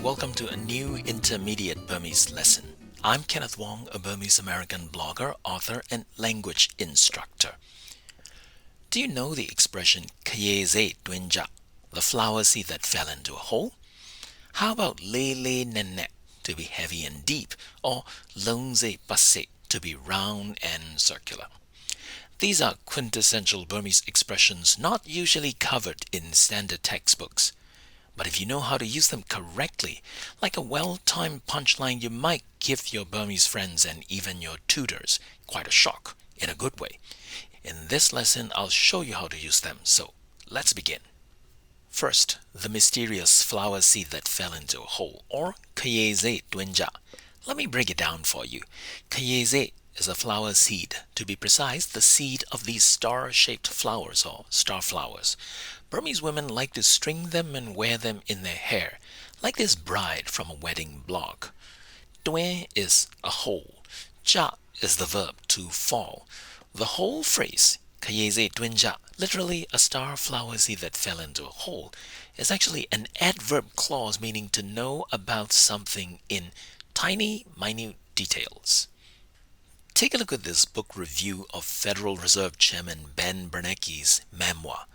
welcome to a new intermediate Burmese lesson. I'm Kenneth Wong, a Burmese American blogger, author, and language instructor. Do you know the expression Kayeze Dwinja, the flower seed that fell into a hole? How about Lele Nene, to be heavy and deep, or Longze Passe, to be round and circular? These are quintessential Burmese expressions not usually covered in standard textbooks. But if you know how to use them correctly, like a well-timed punchline, you might give your Burmese friends and even your tutors quite a shock, in a good way. In this lesson, I'll show you how to use them, so let's begin. First, the mysterious flower seed that fell into a hole, or Kayeze Dwinja. Let me break it down for you. Kayeze is a flower seed. To be precise, the seed of these star-shaped flowers or star flowers. Burmese women like to string them and wear them in their hair, like this bride from a wedding blog. Dwen is a hole. Ja is the verb to fall. The whole phrase, Kayeze Dwinja, literally a star flower seed that fell into a hole, is actually an adverb clause meaning to know about something in tiny, minute details. Take a look at this book review of Federal Reserve Chairman Ben Bernanke's memoir.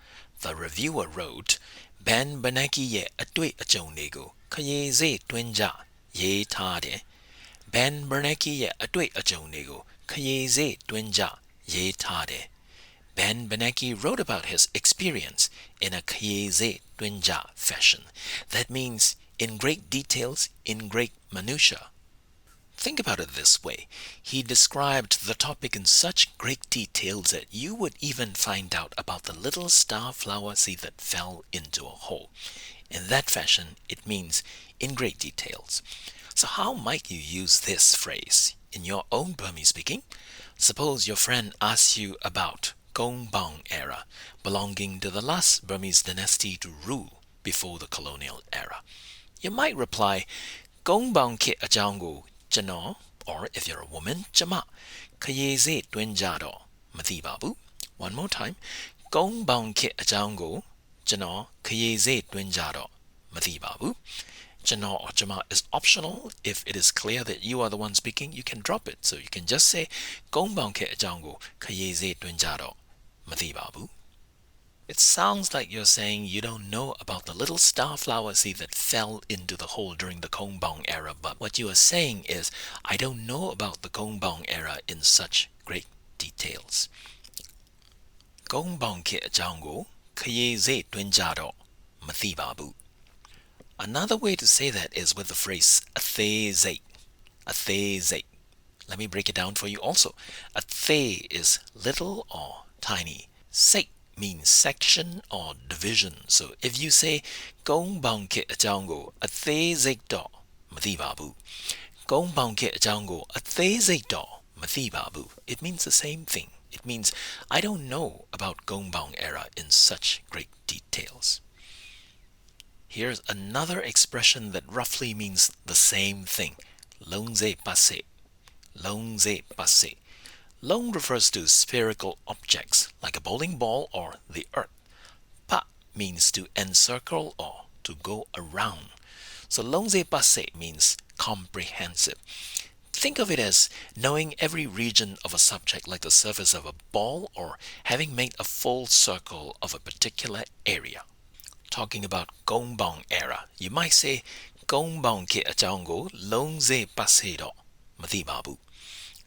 The reviewer wrote, Ben Bernankeရဲ့အတွေ့အကြုံတွေကိုခရေစေ့တွင်းကြရေးထားတယ်. Ben Bernankeရဲ့အတွေ့အကြုံတွေကိုခရေစေ့တွင်းကြရေးထားတယ်. Ben Bernanke wrote about his experience in a ခရေစေ့တွင်းကြ fashion. That means in great details, in great minutiae. Think about it this way. He described the topic in such great details that you would even find out about the little star flower seed that fell into a hole. In that fashion, it means in great details. So how might you use this phrase in your own Burmese speaking? Suppose your friend asks you about Gong Bang era, belonging to the last Burmese dynasty to rule before the colonial era. You might reply, Gong Bang ke ajango Jano, or if you're a woman, Jama, Kayeze Dwinjado, Mathibabu. One more time. Gong Bang Kit Ajango, Jano, Kayeze Dwinjado, Mathibabu. Jano or Jama is optional. If it is clear that you are the one speaking, you can drop it. So you can just say Gong Bang Kit Ajango, Kayeze Dwinjado, Mathibabu. It sounds like you're saying you don't know about the little star flower seed that fell into the hole during the Kongbong era, but what you are saying is, I don't know about the Kongbong era in such great details. Kongbong ke jango kayeze dwinjado mathibabu. Another way to say that is with the phrase atheze. Atheze. Let me break it down for you also. Athe is little or tiny. Sate means section or division. So if you say Gong Bang Ke Ajango Athe Zekdo Mathibabu, Gong Bang Ke Ajango Athe Zekdo Mathibabu, it means the same thing. It means I don't know about Gong Bang era in such great details. Here's another expression that roughly means the same thing. Longze passe. Longze passe. Long refers to spherical objects like a bowling ball or the earth. Pa means to encircle or to go around. So longze passe means comprehensive. Think of it as knowing every region of a subject like the surface of a ball or having made a full circle of a particular area. Talking about Gong Bang era, you might say Gong Bang ke ajango longze passe do mathibabu.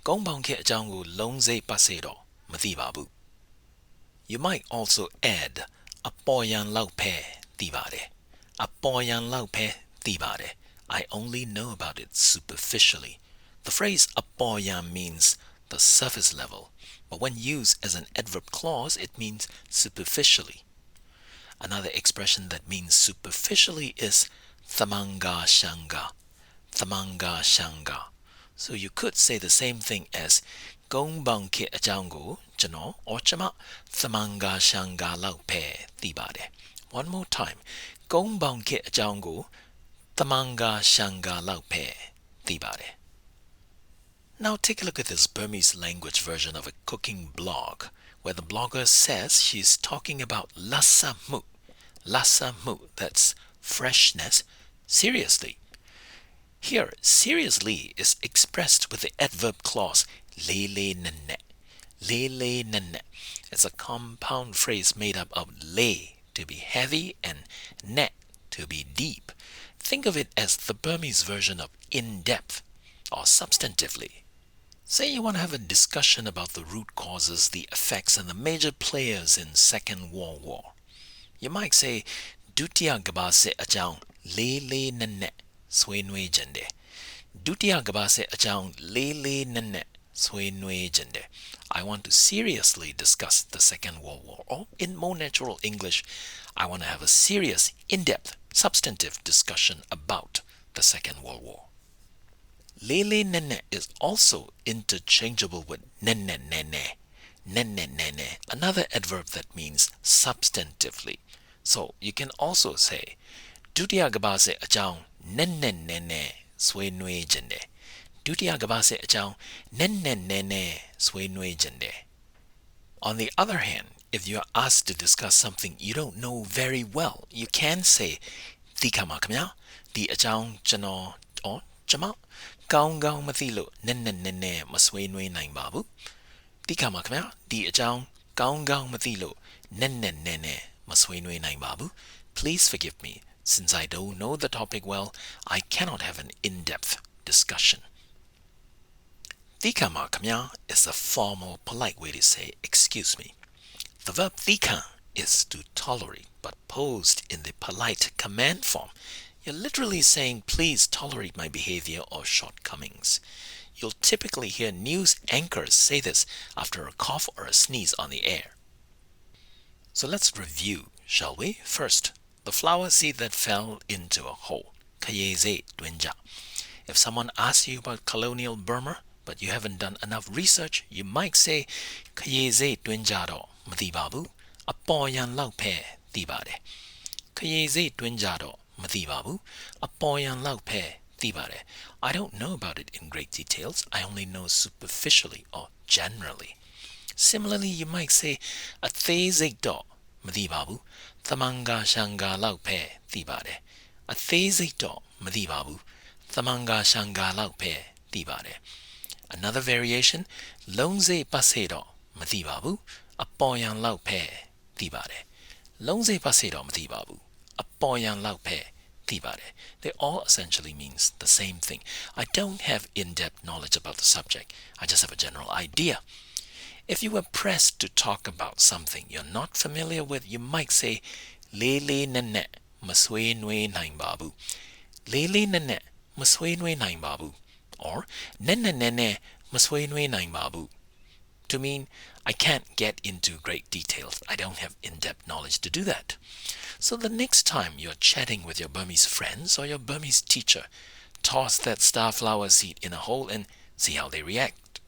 Gong Bang ke ajango longze passe do mathibabu. You might also add apoyan lau pe tibare. Apoyan lau pe tibare. I only know about it superficially. The phrase apoyan means the surface level, but when used as an adverb clause, it means superficially. Another expression that means superficially is thamanga shanga. Thamanga shanga. So you could say the same thing as Gong Bang ke ajango jano or chama thamanga shanga lau pe tibare. One more time. Gong Bang ke ajango thamanga shanga lau pe tibare. Now take a look at this Burmese language version of a cooking blog, where the blogger says she's talking about lasa mu. Lasa mu, that's freshness. Seriously, Here, seriously is expressed with the adverb clause lele nene. Lele nene. It's a compound phrase made up of le, to be heavy, and ne, to be deep. Think of it as the Burmese version of in-depth, or substantively. Say you want to have a discussion about the root causes, the effects, and the major players in Second World War. You might say, Dutiya Kaba Se Achaung Le Nene Sway Nui Jende. Dutiya Kaba Se Achaung Le Nene Sway Nui Jende. I want to seriously discuss the Second World War. Or, in more natural English, I want to have a serious, in-depth, substantive discussion about the Second World War. Lele nene is also interchangeable with nene nene. Nene nene, another adverb that means substantively. So you can also say, Dutiya Kaba Se Achaung nene nene sway nui jende. Dutiya Kaba Se Achaung nene nene sway nui jende. On the other hand, if you are asked to discuss something you don't know very well, you can say, Tika ma kamya, di achaung chano or chama, kaung kaung matilo, nene masway nui nang babu. Tika ma kamya, di achaung kaung kaung matilo, nene masway nui nang babu. Please forgive me, since I don't know the topic well, I cannot have an in-depth discussion. Tika ma kamya is a formal, polite way to say excuse me. The verb tika is to tolerate, but posed in the polite command form. You're literally saying, please tolerate my behavior or shortcomings. You'll typically hear news anchors say this after a cough or a sneeze on the air. So let's review, shall we? First, the flower seed that fell into a hole. Kayeze Dwenja. If someone asks you about colonial Burma, but you haven't done enough research, you might say, Kayeze Dwenja do mati babu, apo yan lau pe ti bade. Kayeze Dwenja do mati babu, apo yan lau pe ti bade. I don't know about it in great details. I only know superficially or generally. Similarly, you might say, a thezek do mati babu, thamanga shanga lau pe ti bade. A thezek do mati babu, thamanga shanga lau pe ti bade. Another variation, longze pasedo mati babu, apoyan lau pe ti bade. Longze pasedo mati babu, apoyan lau pe ti bade. They all essentially means the same thing. I don't have in-depth knowledge about the subject. I just have a general idea. If you were pressed to talk about something you're not familiar with, you might say, Lele nene maswe nwe nang babu. Lele nene maswe nwe nang babu. Or nene maswe nwe nang babu. To mean, I can't get into great details. I don't have in-depth knowledge to do that. So the next time you're chatting with your Burmese friends or your Burmese teacher, toss that starflower seed in a hole and see how they react.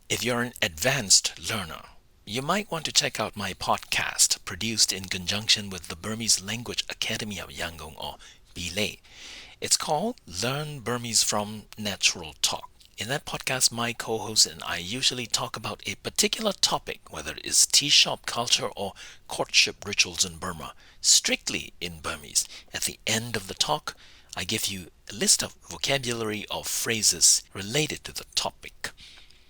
If you're an advanced learner, you might want to check out my podcast produced in conjunction with the Burmese Language Academy of Yangon, or Belay. It's called Learn Burmese from Natural Talk. In that podcast, my co-host and I usually talk about a particular topic, whether it is tea shop culture or courtship rituals in Burma, strictly in Burmese. At the end of the talk, I give you a list of vocabulary or phrases related to the topic.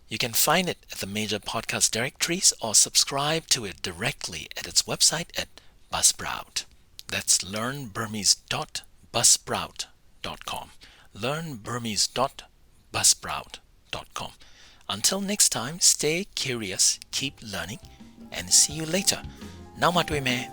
You can find it at the major podcast directories or subscribe to it directly at its website at Buzzsprout. That's learnburmese.buzzsprout.com. learnburmese.buzzsprout.com. Until next time, stay curious, keep learning, and see you later. Now matwe me.